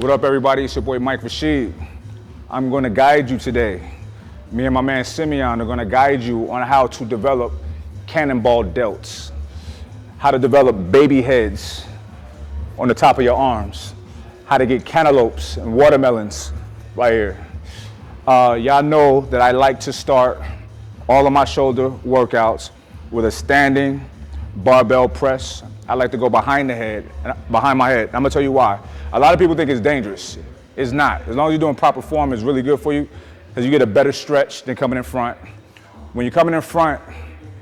What up, everybody? It's your boy Mike Rashid. I'm going to guide you today. Me and my man Simeon are going to guide you on how to develop cannonball delts, how to develop baby heads on the top of your arms, how to get cantaloupes and watermelons right here. Y'all know that I like to start all of my shoulder workouts with a standing barbell press. I like to go behind my head. I'm gonna tell you why. A lot of people think it's dangerous. It's not. As long as you're doing proper form, it's really good for you because you get a better stretch than coming in front. When you're coming in front,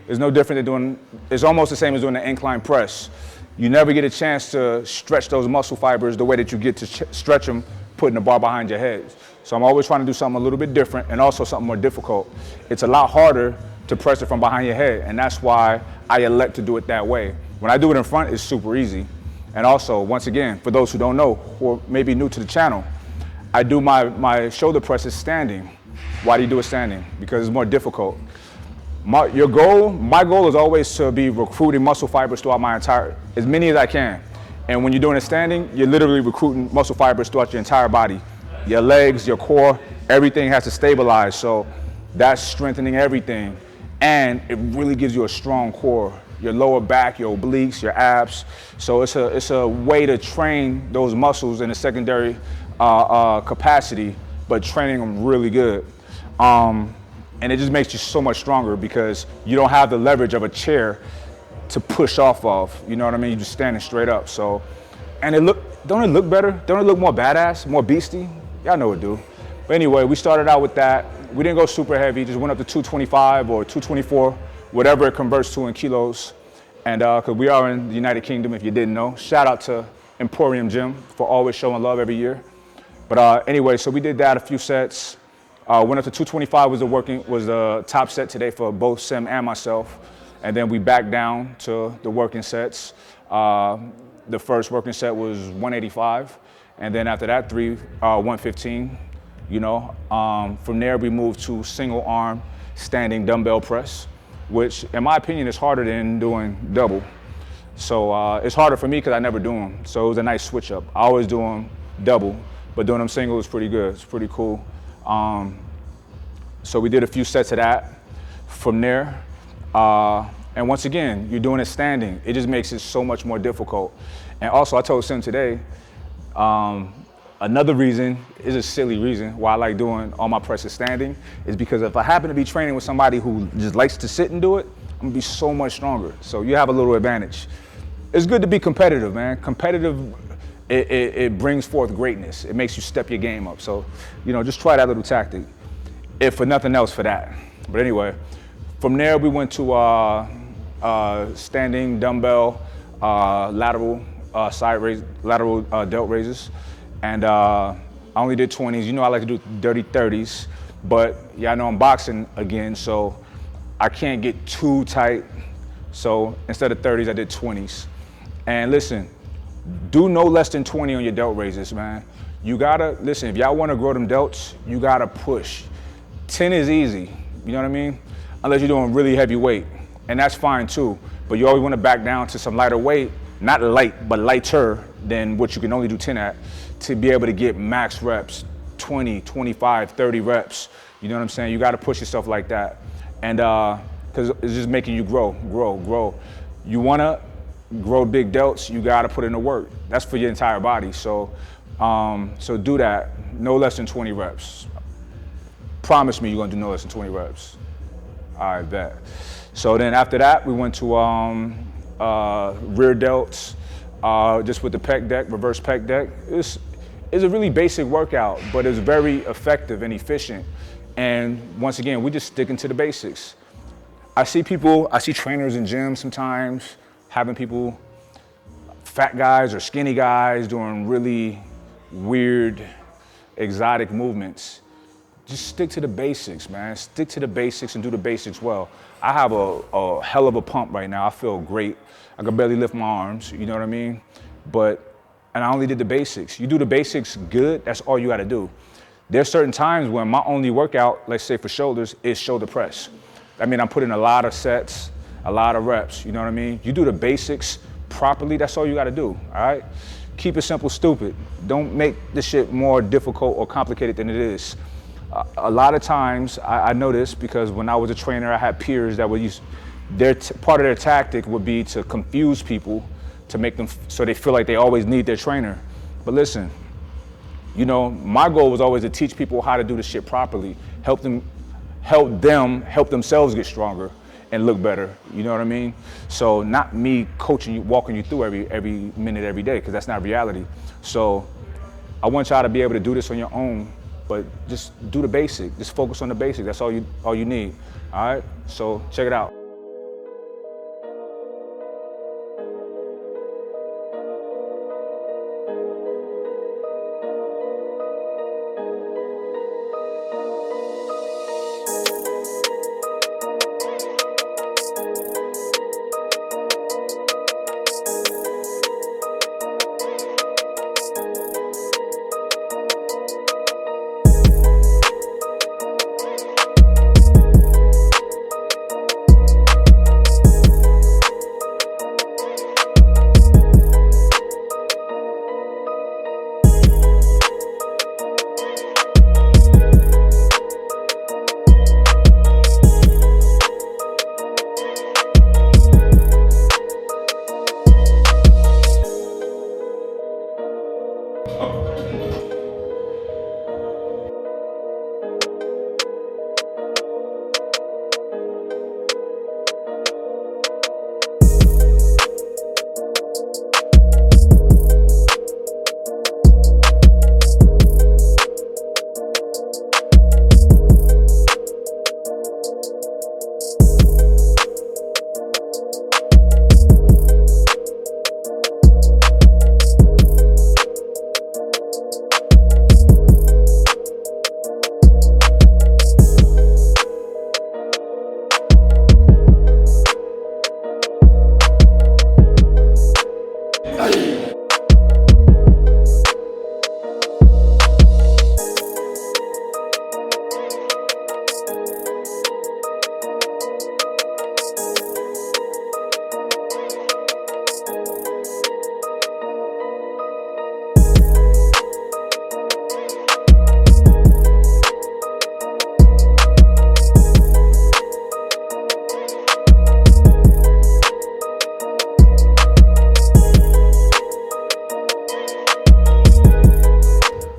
it's no different than it's almost the same as doing an incline press. You never get a chance to stretch those muscle fibers the way that you get to stretch them putting the bar behind your head. So I'm always trying to do something a little bit different and also something more difficult. It's a lot harder to press it from behind your head, and that's why I elect to do it that way. When I do it in front, it's super easy. And also, once again, for those who don't know, or maybe new to the channel, I do my shoulder presses standing. Why do you do it standing? Because it's more difficult. My goal is always to be recruiting muscle fibers throughout as many as I can. And when you're doing it standing, you're literally recruiting muscle fibers throughout your entire body. Your legs, your core, everything has to stabilize. So that's strengthening everything. And it really gives you a strong core. Your lower back, your obliques, your abs. So it's a way to train those muscles in a secondary capacity, but training them really good. And it just makes you so much stronger because you don't have the leverage of a chair to push off of. You know what I mean? You're just standing straight up. So, and don't it look better? Don't it look more badass, more beastie? Y'all know it do. But anyway, we started out with that. We didn't go super heavy, just went up to 225 or 224, whatever it converts to in kilos. And because we are in the United Kingdom, if you didn't know. Shout out to Emporium Gym for always showing love every year. But anyway, so we did that a few sets. Went up to 225 was the top set today for both Sim and myself. And then we backed down to the working sets. The first working set was 185. And then after that, 115. You know, from there we moved to single arm standing dumbbell press, which in my opinion is harder than doing double. So it's harder for me because I never do them. So it was a nice switch up. I always do them double, but doing them single is pretty good. It's pretty cool. So we did a few sets of that. From there, and once again, you're doing it standing. It just makes it so much more difficult. And also I told Sim today, another reason, is a silly reason why I like doing all my presses standing, is because if I happen to be training with somebody who just likes to sit and do it, I'm gonna be so much stronger. So you have a little advantage. It's good to be competitive, man. Competitive, it brings forth greatness. It makes you step your game up. So, you know, just try that little tactic, if for nothing else for that. But anyway, from there we went to standing dumbbell, lateral side raise, lateral delt raises. And I only did 20s. You know I like to do dirty 30s, but yeah, I know I'm boxing again, so I can't get too tight. So instead of 30s, I did 20s. And listen, do no less than 20 on your delt raises, man. You gotta, listen, if y'all wanna grow them delts, you gotta push. 10 is easy, you know what I mean? Unless you're doing really heavy weight, and that's fine too. But you always wanna back down to some lighter weight, not light, but lighter than what you can only do 10 at, to be able to get max reps, 20, 25, 30 reps. You know what I'm saying? You gotta push yourself like that. And because it's just making you grow. You wanna grow big delts, you gotta put in the work. That's for your entire body. So, so do that, no less than 20 reps. Promise me you're gonna do no less than 20 reps. I bet. So then after that, we went to rear delts, just with the pec deck, reverse pec deck. It's a really basic workout, but it's very effective and efficient. And once again, we're just sticking to the basics. I see trainers in gyms sometimes having people, fat guys or skinny guys, doing really weird, exotic movements. Just stick to the basics, man. Stick to the basics and do the basics well. I have a hell of a pump right now. I feel great. I can barely lift my arms, you know what I mean? And I only did the basics. You do the basics good, that's all you gotta do. There's certain times when my only workout, let's say for shoulders, is shoulder press. I mean, I'm putting a lot of sets, a lot of reps, you know what I mean? You do the basics properly, that's all you gotta do, all right? Keep it simple, stupid. Don't make the shit more difficult or complicated than it is. A lot of times, I know this because when I was a trainer, I had peers that would use, part of their tactic would be to confuse people to make them so they feel like they always need their trainer. But listen, you know, my goal was always to teach people how to do the shit properly, help themselves get stronger and look better. You know what I mean? So not me coaching you, walking you through every minute, every day, because that's not reality. So I want y'all to be able to do this on your own, but just do the basic. Just focus on the basic. That's all you need. All right? So check it out.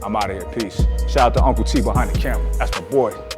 I'm out of here. Peace. Shout out to Uncle T behind the camera. That's my boy.